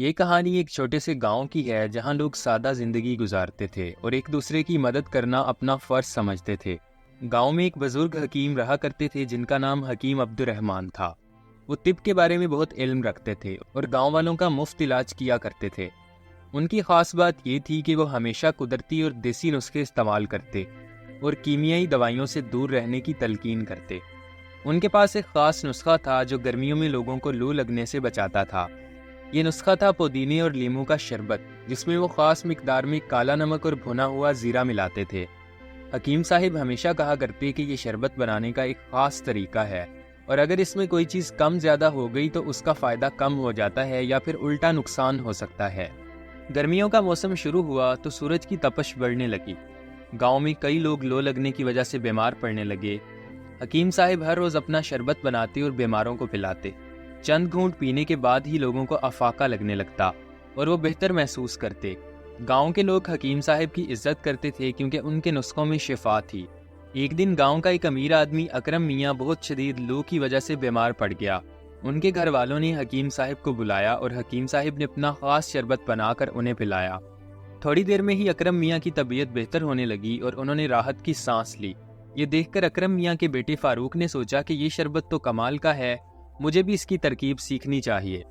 یہ کہانی ایک چھوٹے سے گاؤں کی ہے جہاں لوگ سادہ زندگی گزارتے تھے اور ایک دوسرے کی مدد کرنا اپنا فرض سمجھتے تھے۔ گاؤں میں ایک بزرگ حکیم رہا کرتے تھے جن کا نام حکیم عبد الرحمن تھا۔ وہ طب کے بارے میں بہت علم رکھتے تھے اور گاؤں والوں کا مفت علاج کیا کرتے تھے۔ ان کی خاص بات یہ تھی کہ وہ ہمیشہ قدرتی اور دیسی نسخے استعمال کرتے اور کیمیائی دوائیوں سے دور رہنے کی تلقین کرتے۔ ان کے پاس ایک خاص نسخہ تھا جو گرمیوں میں لوگوں کو لو لگنے سے بچاتا تھا۔ یہ نسخہ تھا پودینے اور لیموں کا شربت، جس میں وہ خاص مقدار میں کالا نمک اور بھنا ہوا زیرہ ملاتے تھے۔ حکیم صاحب ہمیشہ کہا کرتے کہ یہ شربت بنانے کا ایک خاص طریقہ ہے، اور اگر اس میں کوئی چیز کم زیادہ ہو گئی تو اس کا فائدہ کم ہو جاتا ہے یا پھر الٹا نقصان ہو سکتا ہے۔ گرمیوں کا موسم شروع ہوا تو سورج کی تپش بڑھنے لگی۔ گاؤں میں کئی لوگ لو لگنے کی وجہ سے بیمار پڑنے لگے۔ حکیم صاحب ہر روز اپنا شربت بناتے اور بیماروں کو پلاتے۔ چند گھونٹ پینے کے بعد ہی لوگوں کو افاقہ لگنے لگتا اور وہ بہتر محسوس کرتے۔ گاؤں کے لوگ حکیم صاحب کی عزت کرتے تھے کیونکہ ان کے نسخوں میں شفا تھی۔ ایک دن گاؤں کا ایک امیر آدمی اکرم میاں بہت شدید لو کی وجہ سے بیمار پڑ گیا۔ ان کے گھر والوں نے حکیم صاحب کو بلایا اور حکیم صاحب نے اپنا خاص شربت بنا کر انہیں پلایا۔ تھوڑی دیر میں ہی اکرم میاں کی طبیعت بہتر ہونے لگی اور انہوں نے راحت کی سانس لی۔ یہ دیکھ کر اکرم میاں کے بیٹے فاروق نے سوچا کہ یہ شربت تو کمال کا ہے، مجھے بھی اس کی ترکیب سیکھنی چاہیے۔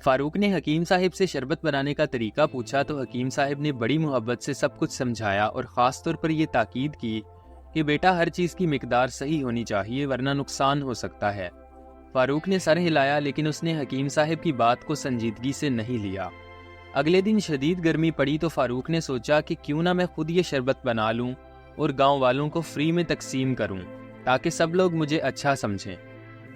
فاروق نے حکیم صاحب سے شربت بنانے کا طریقہ پوچھا تو حکیم صاحب نے بڑی محبت سے سب کچھ سمجھایا اور خاص طور پر یہ تاکید کی کہ بیٹا ہر چیز کی مقدار صحیح ہونی چاہیے ورنہ نقصان ہو سکتا ہے۔ فاروق نے سر ہلایا لیکن اس نے حکیم صاحب کی بات کو سنجیدگی سے نہیں لیا۔ اگلے دن شدید گرمی پڑی تو فاروق نے سوچا کہ کیوں نہ میں خود یہ شربت بنا لوں اور گاؤں والوں کو فری میں تقسیم کروں تاکہ سب لوگ مجھے اچھا سمجھیں۔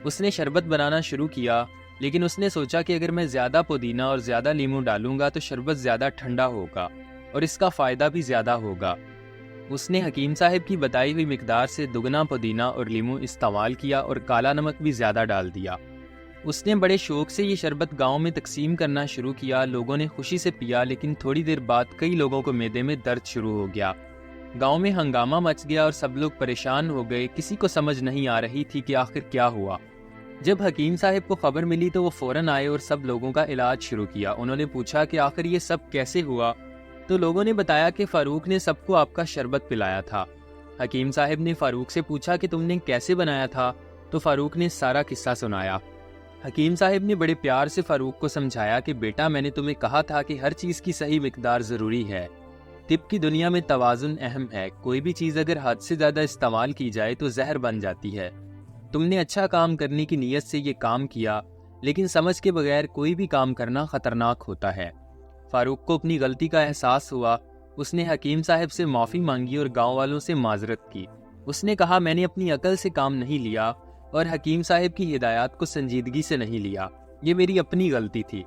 اس نے شربت بنانا شروع کیا، لیکن اس نے سوچا کہ اگر میں زیادہ پودینہ اور زیادہ لیموں ڈالوں گا تو شربت زیادہ ٹھنڈا ہوگا اور اس کا فائدہ بھی زیادہ ہوگا۔ اس نے حکیم صاحب کی بتائی ہوئی مقدار سے دگنا پودینہ اور لیموں استعمال کیا اور کالا نمک بھی زیادہ ڈال دیا۔ اس نے بڑے شوق سے یہ شربت گاؤں میں تقسیم کرنا شروع کیا۔ لوگوں نے خوشی سے پیا، لیکن تھوڑی دیر بعد کئی لوگوں کو معدے میں درد شروع ہو گیا۔ گاؤں میں ہنگامہ مچ گیا اور سب لوگ پریشان ہو گئے۔ کسی کو سمجھ نہیں آ رہی تھی کہ آخر کیا ہوا۔ جب حکیم صاحب کو خبر ملی تو وہ فوراً آئے اور سب لوگوں کا علاج شروع کیا۔ انہوں نے پوچھا کہ آخر یہ سب کیسے ہوا، تو لوگوں نے بتایا کہ فاروق نے سب کو آپ کا شربت پلایا تھا۔ حکیم صاحب نے فاروق سے پوچھا کہ تم نے کیسے بنایا تھا، تو فاروق نے سارا قصہ سنایا۔ حکیم صاحب نے بڑے پیار سے فاروق کو سمجھایا کہ بیٹا میں نے تمہیں کہا تھا کہ ہر چیز کی صحیح مقدار ضروری ہے۔ طب کی دنیا میں توازن اہم ہے، کوئی بھی چیز اگر حد سے زیادہ استعمال کی جائے تو زہر بن جاتی ہے۔ تم نے اچھا کام کرنے کی نیت سے یہ کام کیا، لیکن سمجھ کے بغیر کوئی بھی کام کرنا خطرناک ہوتا ہے۔ فاروق کو اپنی غلطی کا احساس ہوا۔ اس نے حکیم صاحب سے معافی مانگی اور گاؤں والوں سے معذرت کی۔ اس نے کہا میں نے اپنی عقل سے کام نہیں لیا اور حکیم صاحب کی ہدایات کو سنجیدگی سے نہیں لیا، یہ میری اپنی غلطی تھی۔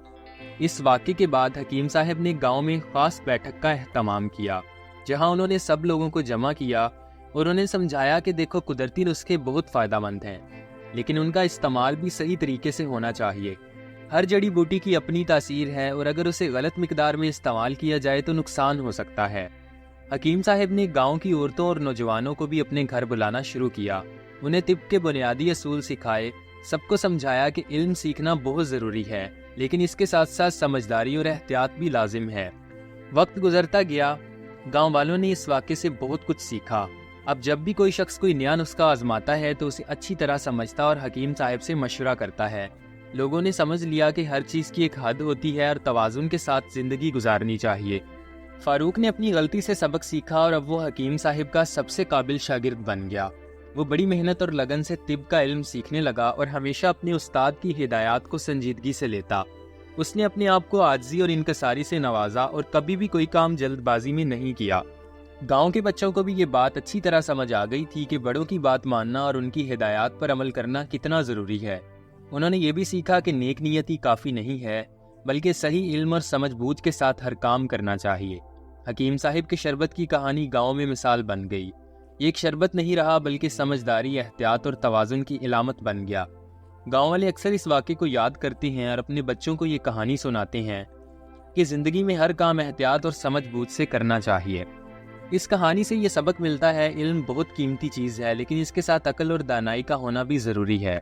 اس واقعے کے بعد حکیم صاحب نے گاؤں میں خاص بیٹھک کا اہتمام کیا، جہاں انہوں نے سب لوگوں کو جمع کیا اور انہیں سمجھایا کہ دیکھو قدرتی نسخے بہت فائدہ مند ہیں، لیکن ان کا استعمال بھی صحیح طریقے سے ہونا چاہیے۔ ہر جڑی بوٹی کی اپنی تاثیر ہے اور اگر اسے غلط مقدار میں استعمال کیا جائے تو نقصان ہو سکتا ہے۔ حکیم صاحب نے گاؤں کی عورتوں اور نوجوانوں کو بھی اپنے گھر بلانا شروع کیا۔ انہیں طب کے بنیادی اصول سکھائے، سب کو سمجھایا کہ علم سیکھنا بہت ضروری ہے، لیکن اس کے ساتھ ساتھ سمجھداری اور احتیاط بھی لازم ہے۔ وقت گزرتا گیا، گاؤں والوں نے اس واقعے سے بہت کچھ سیکھا۔ اب جب بھی کوئی شخص کوئی نیا نسخہ آزماتا ہے تو اسے اچھی طرح سمجھتا اور حکیم صاحب سے مشورہ کرتا ہے۔ لوگوں نے سمجھ لیا کہ ہر چیز کی ایک حد ہوتی ہے اور توازن کے ساتھ زندگی گزارنی چاہیے۔ فاروق نے اپنی غلطی سے سبق سیکھا اور اب وہ حکیم صاحب کا سب سے قابل شاگرد بن گیا۔ وہ بڑی محنت اور لگن سے طب کا علم سیکھنے لگا اور ہمیشہ اپنے استاد کی ہدایات کو سنجیدگی سے لیتا۔ اس نے اپنے آپ کو عاجزی اور انکساری سے نوازا اور کبھی بھی کوئی کام جلد بازی میں نہیں کیا۔ گاؤں کے بچوں کو بھی یہ بات اچھی طرح سمجھ آ گئی تھی کہ بڑوں کی بات ماننا اور ان کی ہدایات پر عمل کرنا کتنا ضروری ہے۔ انہوں نے یہ بھی سیکھا کہ نیک نیتی کافی نہیں ہے، بلکہ صحیح علم اور سمجھ بوجھ کے ساتھ ہر کام کرنا چاہیے۔ حکیم صاحب کے شربت کی کہانی گاؤں میں مثال بن گئی۔ یہ ایک شربت نہیں رہا بلکہ سمجھداری، احتیاط اور توازن کی علامت بن گیا۔ گاؤں والے اکثر اس واقعے کو یاد کرتے ہیں اور اپنے بچوں کو یہ کہانی سناتے ہیں کہ زندگی میں ہر کام احتیاط اور سمجھ بوجھ سے کرنا چاہیے۔ اس کہانی سے یہ سبق ملتا ہے، علم بہت قیمتی چیز ہے، لیکن اس کے ساتھ عقل اور دانائی کا ہونا بھی ضروری ہے۔